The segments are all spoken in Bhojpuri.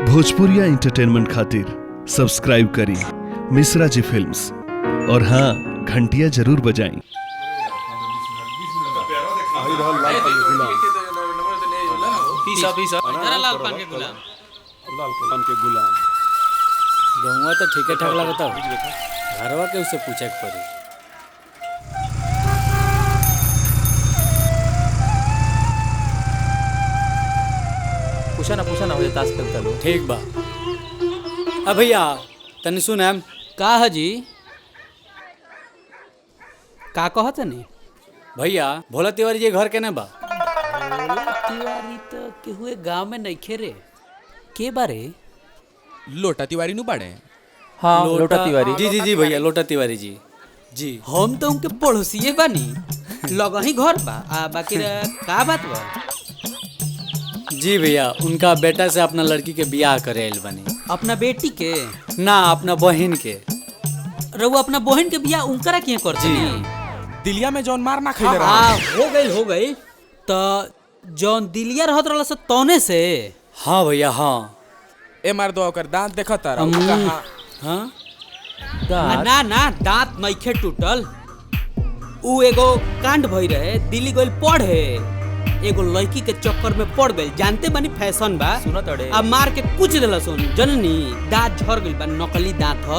भोजपुरिया एंटरटेनमेंट खातिर सब्सक्राइब करी मिश्रा जी फिल्म्स और हाँ घंटिया जरूर बजाएं। गहुआ तो ठीक ठाक लगता घरवा के उससे पूछे के पड़ी। पूछा ना हो ताश खेलता लो। ठीक बा। अब भैया तनी सुन का है जी का कहत नहीं भैया भोला तिवारी जी घर के ना बा। तिवारी तो केहुए गांव में नहीं खेरे के बारे लोटा तिवारी नु बाड़े। हाँ लोटा तिवारी जी भैया लोटा तिवारी जी जी। हम तो उनके पड़ोसिए बानी लगा ही घर बा बाकी का बात बा। जी भैया उनका बेटा से अपना लड़की के बियाह करे आइल बनी। अपना बेटी के ना अपना बहन के। रहुआ अपना बहन के बियाह उनकरा किए करती दिलिया में जौन मार ना खइले हाँ हो गई तो जौन दिलिया रहत रहल से तौने से। हाँ भैया हाँ। ए मार दो ओकर दांत देखता रहा। हाँ ना दांत नइखे टूटल। उ एगो कांड भई रहे दिल्ली गइल पढ़े एगो लड़की के चक्कर में पड़ गई। जानते बनी फैशन बा सुनो तड़े अब मार के कुछ देला सुन जननी दांत झड़ गइल बा नकली दांत ह।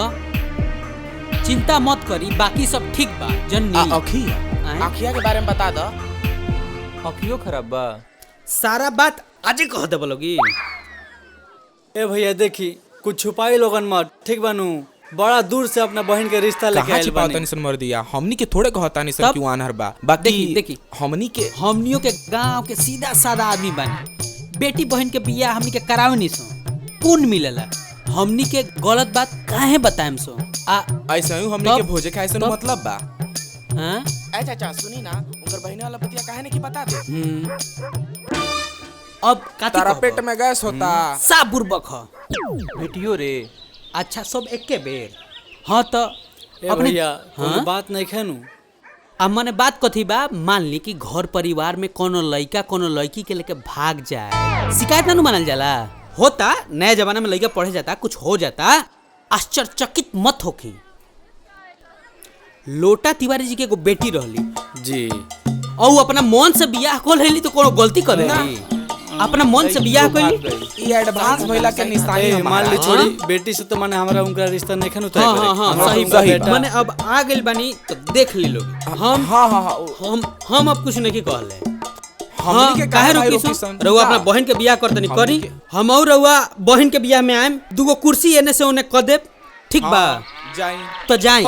चिंता मत करी बाकी सब ठीक बा जननी। अखिया के बारे में बता दो। अखियो खराब बा सारा बात आजे कह दे बोलोगी। ए भैया देखी कुछ छुपाई लोगन मत ठीक बनू। बड़ा दूर से अपना बहन के रिश्ता लेके आइल बानी। कहां छिपावतनी मर दिया हमनी के थोड़े कहतानी सर क्यों आनहर बा। बाकी देखी हमनियों के गांव के सीधा साधा आदमी बानी। बेटी बहन के बियाह हमनी के करावे नहीं सो पुण्य मिलेला। हमनी के गलत बात काहे बताएम सो ऐसे ही हमनी के भोजे खाए से मतलब बा। हां ए चाचा सुनी ना उनकर बहन वाला पतिया काहे नहीं की बता दे। अब तारा पेट में गैस होता सा बुरबक ह बेटियो रे। अच्छा सब एके बेर। हाँ तो अपने भैया हाँ? बात नहीं खेनू अब मने बात कथी बा मान ली कि घर परिवार में कोनो लड़का कोनो लड़की के लेके भाग जाए शिकायत ना मानल जाला। होता नया जमाना में लड़का पढ़े जाता कुछ हो जाता आश्चर्यचकित मत होखी। लोटा तिवारी जी के एगो बेटी रहली जी और अपना मन से बियाह कर लेली तो कोनो गलती कर लेली। अपना मन से बियाह कइली ई एडवांस भइला के निशानी मान ली छोड़ी बेटी से तो माने हमरा उनका रिश्ता नहीं खनु तय करे। हां सही माने अब आ गेल बानी तो देख ली लोग। हम हम अब कुछ नहीं कहले। हमनी के काहे रोकी सन रउआ अपना बहन के बियाह करतनी करी। हम और रउआ बहन के बियाह में आएम दूगो कुर्सी एने से ओने क देब ठीक बा जाई तो जाई।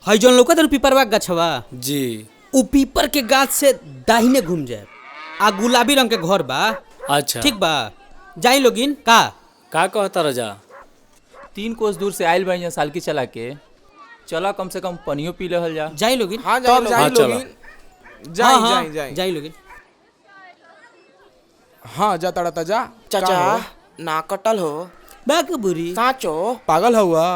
हई जोन लोका तन पीपरवा गछवा जी उ पीपर के गाछ से दाहिने घूम जाए आ गुलाबी रंग के घर बा। अच्छा ठीक बा जाई लोगिन का कहता रजा। 3 कोस दूर से आइल बा साल की चला के चला कम से कम पनियो पी लेहल जा। जाई लोगिन हां जाई लोगिन जाई लोगिन। हां जा तड़ा जा चाचा ना कटल हो बाक बुरी साचो पागल हुआ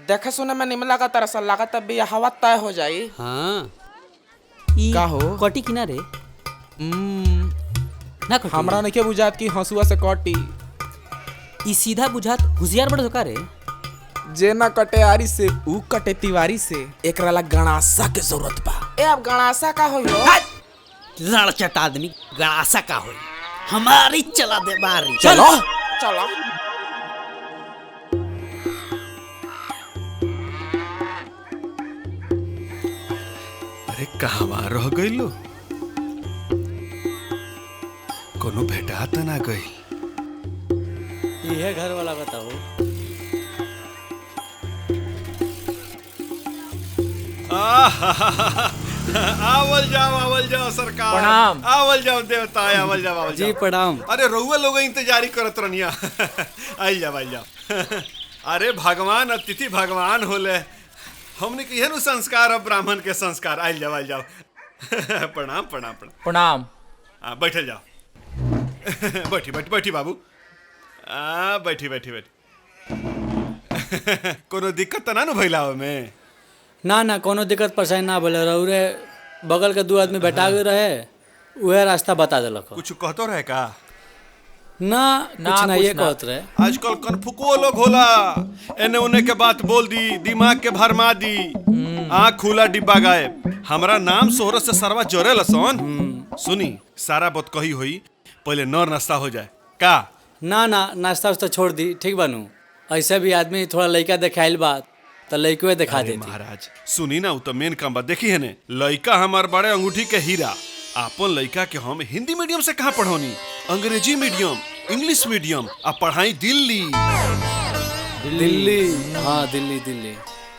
देखे सुने में निमला का तरस लगा तब भी हवा तय हो जाई। हां ई का हो कटी किनारे ना कटी हमरा नहीं के बुझात कि हंसुआ से कटी ई सीधा बुझात होशियार बड़ धोका रे। जे ना कटे आरी से ऊ कटे तिवारी से एकरा ला गणासा के जरूरत बा। ए अब गणासा का होई हो लड़चट आदमी गणासा का होई हमारी चला दे बारी चलो चलो अरे कहवा रह गइलो कोनो भेटा त ना गई। ये घर वाला बताओ। आवल जाओ सरकार प्रणाम। आवल जाओ देवता आवल जाओ जी प्रणाम। अरे रउआ लोग इंतजारी करत रहनिया आई जाओ अरे भगवान अतिथि भगवान होले हमने के यहनु संस्कार अब ब्राह्मण के संस्कार आई जाओ प्रणाम प्रणाम प्रणाम प्रणाम। बैठल जाओ बैठी बाबू बैठी कोनो दिक्कत तो ना न भइला में ना कोनो दिक्कत परेशानी ना बोले रहू रे बगल के 2 आदमी बैठा गए रहे उहे रास्ता बता दिलक। कुछ कहतो रहे का? ना कुछ ना, ये कहत रहे। आजकल कनफुको लोग होला, एने उने के बात बोल दी, दिमाग के भरमा दी, आँख खुला डिब्बा गायब। हमरा नाम सोहर से सरवा जोरे लसन। सुनी सारा बात कही हुई, पहले नर नाश्ता हो जाए का? ना ना नाश्ता वास्ता छोड़ दी, ठीक बानू। ऐसे भी आदमी थोड़ा लड़का देखाइल बा तो लड़के दिखा अरे देती। महाराज सुनी ना, उ तो मेन काम बा। देखी है ने, लड़का हमार बड़े अंगूठी के हीरा। आपन लड़का के हम हिंदी मीडियम से कहाँ पढ़ौनी, अंग्रेजी मीडियम, इंग्लिश मीडियम, अब पढ़ाई दिल्ली। दिल्ली, हाँ दिल्ली दिल्ली।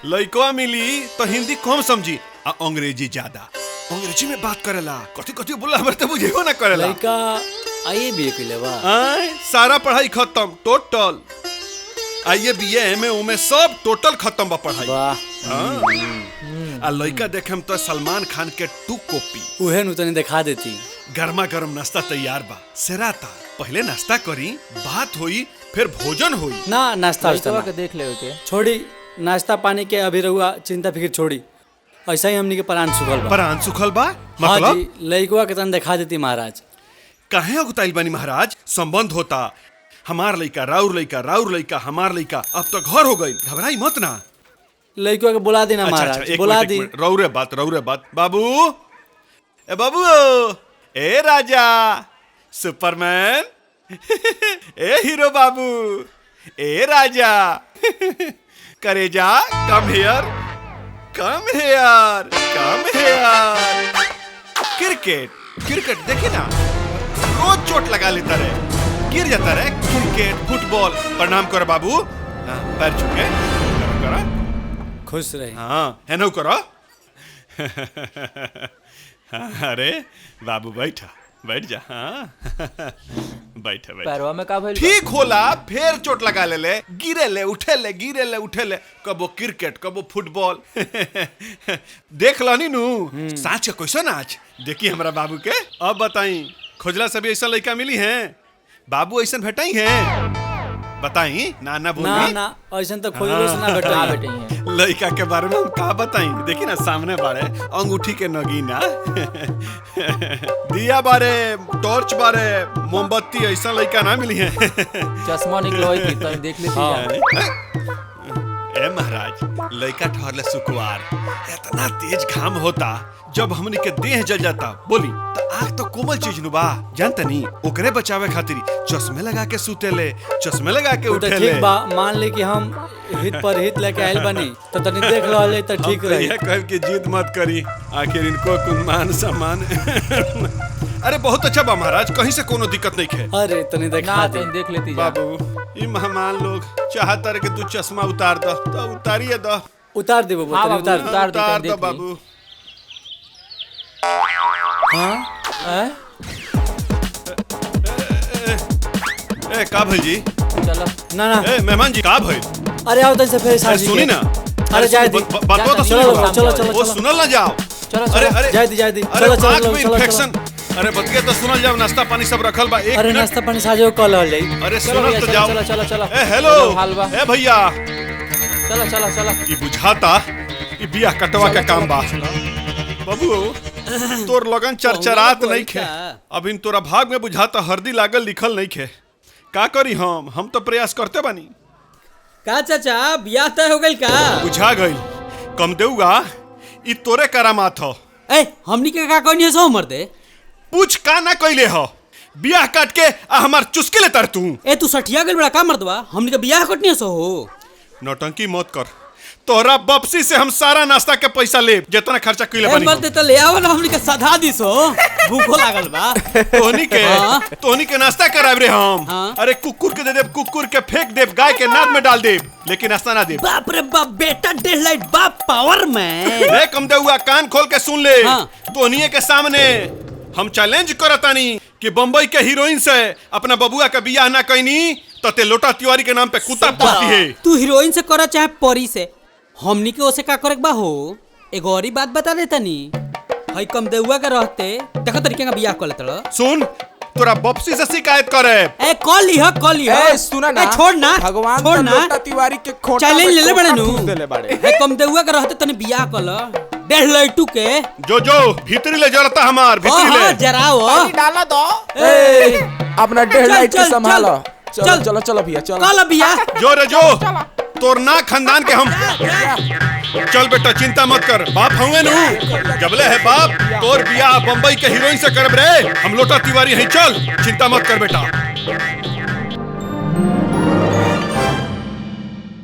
लड़का मिली तो हिंदी कम समझी आ अंग्रेजी ज्यादा। अंग्रेजी में बात करेला, कथी कथी बोला हमर तो बुझेबो ना करेला। लड़का आइए भी के बा। आय सारा पढ़ाई खत्म टोटल। आइए बीए एमए उमे सब टोटल खत्म बा पढ़ाई। वाह। आ लड़का देखे तो सलमान खान के 2 कॉपी। उहे नु तनी दिखा देती। गर्मा गर्म नाश्ता तैयार बा, सेराता। पहले नाश्ता करी, बात होई, फिर भोजन होई। ना नाश्ता वास्ता लड़कवा ना। के देख ले के छोड़ी नाश्ता पानी के, अभी रहुआ चिंता फिक्र छोड़ी। ऐसा ही हमनी के प्राण सुखल बा। प्राण सुखल बा हाँ मतलब जी, लड़कवा के तन दिखा देती महाराज। काहे उगताइल बानी महाराज? संबंध होता, हमार लइका राउर लइका, राउर लइका हमार लइका, अब तो घर हो गई। घबराई मत ना। लड़कवा के बुला दी ना महाराज, बुला दी। रौरे बात। बाबू ए बाबू, ए राजा सुपरमैन, ए हीरो बाबू, ए राजा करेजा, कम हियर। क्रिकेट देखी ना, रोज चोट लगा लेता रहे, गिर जाता रहे। Cricket football. प्रणाम करो बाबू। हाँ, पैर छुके करो। खुश रहे। हाँ है ना करो। अरे बाबू बैठ जा। हाँ बैठ। पैरवा में का भइल? ठीक होला, फिर चोट लगा ले, गिरे ले उठे ले, कबो क्रिकेट कबो फुटबॉल। देख लनी नु साँच के क्वेश्चन आज देखी हमरा बाबू के। अब बताई, खोजला सभी ऐसा लड़का मिली है? बाबू ऐसा भेटाई है? बताई ना ना बोली ना ऐसा तो खोजलो से ना बेटा बेटे हैं। लड़का के बारे में हम का बताई? देखी ना सामने बारे अंगूठी के नगीना, दिया बारे, टॉर्च बारे, मोमबत्ती, ऐसा लड़का ना मिली है। चश्मा निकलो की तो देख लेती है। ए महाराज, लड़का ठहरले सुकुवार। इतना तेज घाम होता, जब हमनी के देह जल जाता, बोली तो आँख तो कोमल चीज नु बा, जानता नी? ओकरे बचावे खातिर चश्मे लगा के सूतेले, चश्मे लगा के उठेले। ठीक बा, मान ले कि हम हित पर हित लेके आइल बनी तो तनी देख रहले तो ठीक रही। ये कह के जिद मत करी, आखिर इनको कुन मान सम्मान। अरे बहुत अच्छा बा महाराज, कहीं से कोनो दिक्कत नहीं है। अरे तनी देखा ना दे। देख लेती जा। बाबू ये मेहमान लोग चाहता रहे कि तू चश्मा उतार दो, तो उतारिए दो। उतार दे बाबू, हाँ तनी बाबू, उतार दे। उतार दे, उतार देख दो ली। बाबू। हाँ हैं? ए का भाई जी? चलो ना ना, ए मेहमान जी का भाई? अरे आओ तनी से फिर साजी सुनी ना, अरे जाए दी। बात तो चलो, सुनो। चलो, चलो, वो चलो। सुनल ना जाओ। चलो अरे जाए दी अरे चलो आँख में चलो इन्फेक्शन। अरे बतिया तो सुनल जाओ, नाश्ता पानी सब रखल बा। एक अरे मिनट। नाश्ता पानी साजो कल हो जाई। अरे चलो सुनल भैया, तो चलो, जाओ। चलो, चलो। ए हेलो, चलो, हलवा। ए भैया, चलो। ई बुझाता ई बियाह कटवा के काम बा। बाबू तोर लगन चरचरात नहीं खे, अब इन तोरा भाग में बुझाता हरदी लागल लिखल नहीं खे। का करी हम तो प्रयास करते बानी। का चाचा बियाह तय हो गइल का? बुझा गई, कम देऊगा, ई तोरे करामात हो। ए हमनी के का कहनी सो मर दे। पूछ का ना कइले हो, बियाह काट के आ हमार चुस्के ले तर तू। ए तू सठिया गइल बड़ा का मर्दवा? हमनी के बियाह कटनी सो हो। नौटंकी मत कर, तोहरा वापसी से हम सारा नाश्ता के पैसा ले, जितना खर्चा कइले ए बानी मर्दे तो ले आवल, हमनी के सधा दी सो। भूखो लागल बा। हाँ। तोहनी के नाश्ता कराब रे हम। हाँ। अरे कुकुर के दे देब, कुकुर के फेंक देब, गाय के नाद में डाल देब, लेकिन नाश्ता ना देब। बाप रे बाप, बेटा 1.5 लाइट बाप पावर में। रे कम देउआ, कान खोल के सुन ले। हाँ। तोहनी के सामने हम चैलेंज करतानी कि बम्बई के हीरोइन से अपना बबुआ के बियाह ना कइनी तो ते लोटा तिवारी के नाम पे कुत्ता पाती है। तू हीरोइन से करा चाहे परी से, हमनी के ओसे का करे बा हो। एगो और ही बात बता दे तनी, हई कम देउआ के रहते देखो तरीके का बियाह कर लेतड़। सुन, तोरा वापसी से शिकायत करे। ए कॉल लिह। ए सुना ना, छोड़ ना, भगवान छोड़ तो ना। लोटा तिवारी के खोटा चैलेंज में ले ले बड़े कोठा नु। फूंक देले बाड़े। ए कम देउआ के रहते तनी बियाह कर ल। डेढ़ लट्टू के जो भीतरी ले जरता हमार भीतरी ले जराओ पानी डाला दो। ए, अपना डेढ़ चल, लाइट के चल, संभालो। चल, चलो चल। चलो चलो भैया चलो। कल भैया जो रे जो तोर ना खानदान के हम चल बेटा चिंता मत कर बाप हुए नु जबले है बाप तोर बियाह बम्बई के हीरोइन से करब रे हम लोटा तिवारी हैं चल चिंता मत कर बेटा